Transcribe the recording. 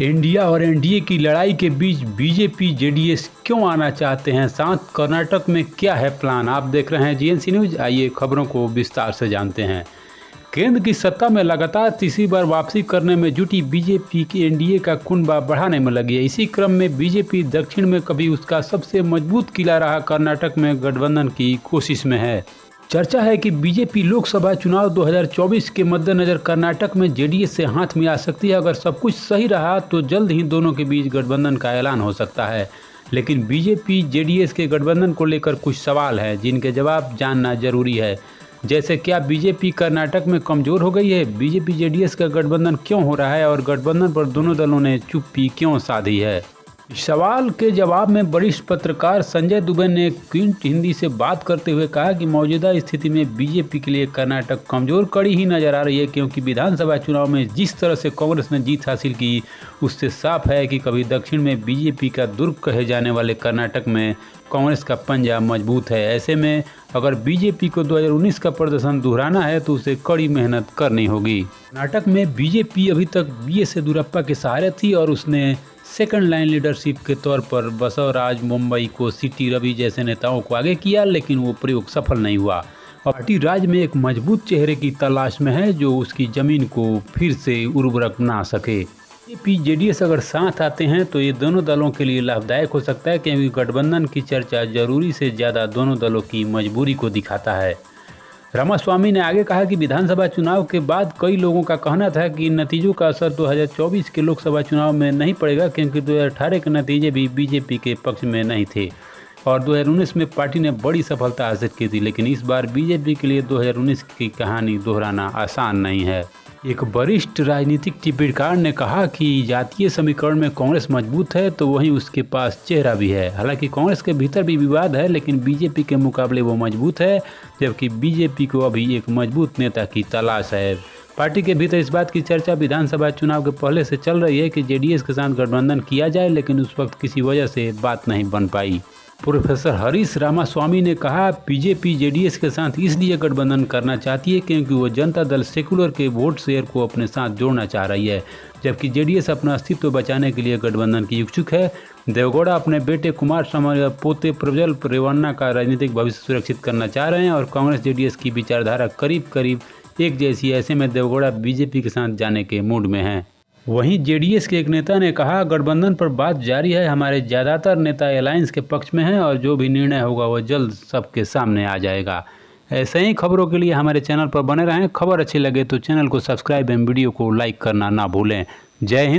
India और NDA की लड़ाई के बीच बीजेपी जेडीएस क्यों आना चाहते हैं, साथ कर्नाटक में क्या है प्लान। आप देख रहे हैं जीएनसी न्यूज। आइए खबरों को विस्तार से जानते हैं। केंद्र की सत्ता में लगातार तीसरी बार वापसी करने में जुटी बीजेपी की एनडीए का कुनबा बढ़ाने में लगी है। इसी क्रम में बीजेपी दक्षिण में कभी उसका सबसे मजबूत किला रहा कर्नाटक में गठबंधन की कोशिश में है। चर्चा है कि बीजेपी लोकसभा चुनाव 2024 के मद्देनजर कर्नाटक में जेडीएस से हाथ मिला सकती है। अगर सब कुछ सही रहा तो जल्द ही दोनों के बीच गठबंधन का ऐलान हो सकता है। लेकिन बीजेपी जेडीएस के गठबंधन को लेकर कुछ सवाल हैं जिनके जवाब जानना जरूरी है। जैसे क्या बीजेपी कर्नाटक में कमजोर हो गई है, बीजेपी जेडीएस का गठबंधन क्यों हो रहा है और गठबंधन पर दोनों दलों ने चुप्पी क्यों साधी है। इस सवाल के जवाब में वरिष्ठ पत्रकार संजय दुबे ने क्विंट हिंदी से बात करते हुए कहा कि मौजूदा स्थिति में बीजेपी के लिए कर्नाटक कमजोर कड़ी ही नजर आ रही है, क्योंकि विधानसभा चुनाव में जिस तरह से कांग्रेस ने जीत हासिल की उससे साफ है कि कभी दक्षिण में बीजेपी का दुर्ग कहे जाने वाले कर्नाटक में कांग्रेस का पंजा मजबूत है। ऐसे में अगर बीजेपी को 2019 का प्रदर्शन दोहराना है तो उसे कड़ी मेहनत करनी होगी। कर्नाटक में बीजेपी अभी तक बीएस येदियुरप्पा के सहारे थी और उसने सेकंड लाइन लीडरशिप के तौर पर बसवराज मुंबई को सीटी रवि जैसे नेताओं को आगे किया, लेकिन वो प्रयोग सफल नहीं हुआ। पार्टी राज्य में एक मजबूत चेहरे की तलाश में है जो उसकी जमीन को फिर से उर्वरक बना सके। बीजेपी जेडीएस अगर साथ आते हैं तो ये दोनों दलों के लिए लाभदायक हो सकता है, क्योंकि गठबंधन की चर्चा जरूरी से ज़्यादा दोनों दलों की मजबूरी को दिखाता है। रामास्वामी ने आगे कहा कि विधानसभा चुनाव के बाद कई लोगों का कहना था कि नतीजों का असर 2024 के लोकसभा चुनाव में नहीं पड़ेगा, क्योंकि 2018 के नतीजे भी बीजेपी के पक्ष में नहीं थे और 2019 में पार्टी ने बड़ी सफलता हासिल की थी। लेकिन इस बार बीजेपी के लिए 2019 की कहानी दोहराना आसान नहीं है। एक वरिष्ठ राजनीतिक टिप्पणीकार ने कहा कि जातीय समीकरण में कांग्रेस मजबूत है तो वहीं उसके पास चेहरा भी है। हालांकि कांग्रेस के भीतर भी विवाद है, लेकिन बीजेपी के मुकाबले वो मजबूत है, जबकि बीजेपी को अभी एक मजबूत नेता की तलाश है। पार्टी के भीतर इस बात की चर्चा विधानसभा चुनाव के पहले से चल रही है कि जेडीएस के साथ गठबंधन किया जाए, लेकिन उस वक्त किसी वजह से बात नहीं बन पाई। प्रोफेसर हरीश रामास्वामी ने कहा बीजेपी जेडीएस के साथ इसलिए गठबंधन करना चाहती है क्योंकि वो जनता दल सेकुलर के वोट शेयर को अपने साथ जोड़ना चाह रही है, जबकि जेडीएस अपना अस्तित्व बचाने के लिए गठबंधन की इच्छुक है। देवगौड़ा अपने बेटे कुमार स्वामी और पोते प्रज्वल रेवन्ना का राजनीतिक भविष्य सुरक्षित करना चाह रहे हैं और कांग्रेस जेडीएस की विचारधारा करीब करीब एक जैसी। ऐसे में देवगौड़ा बीजेपी के साथ जाने के मूड में हैं। वहीं जेडीएस के एक नेता ने कहा गठबंधन पर बात जारी है, हमारे ज़्यादातर नेता अलायंस के पक्ष में हैं और जो भी निर्णय होगा वो जल्द सबके सामने आ जाएगा। ऐसे ही खबरों के लिए हमारे चैनल पर बने रहें। खबर अच्छी लगे तो चैनल को सब्सक्राइब एवं वीडियो को लाइक करना ना भूलें। जय हिंद।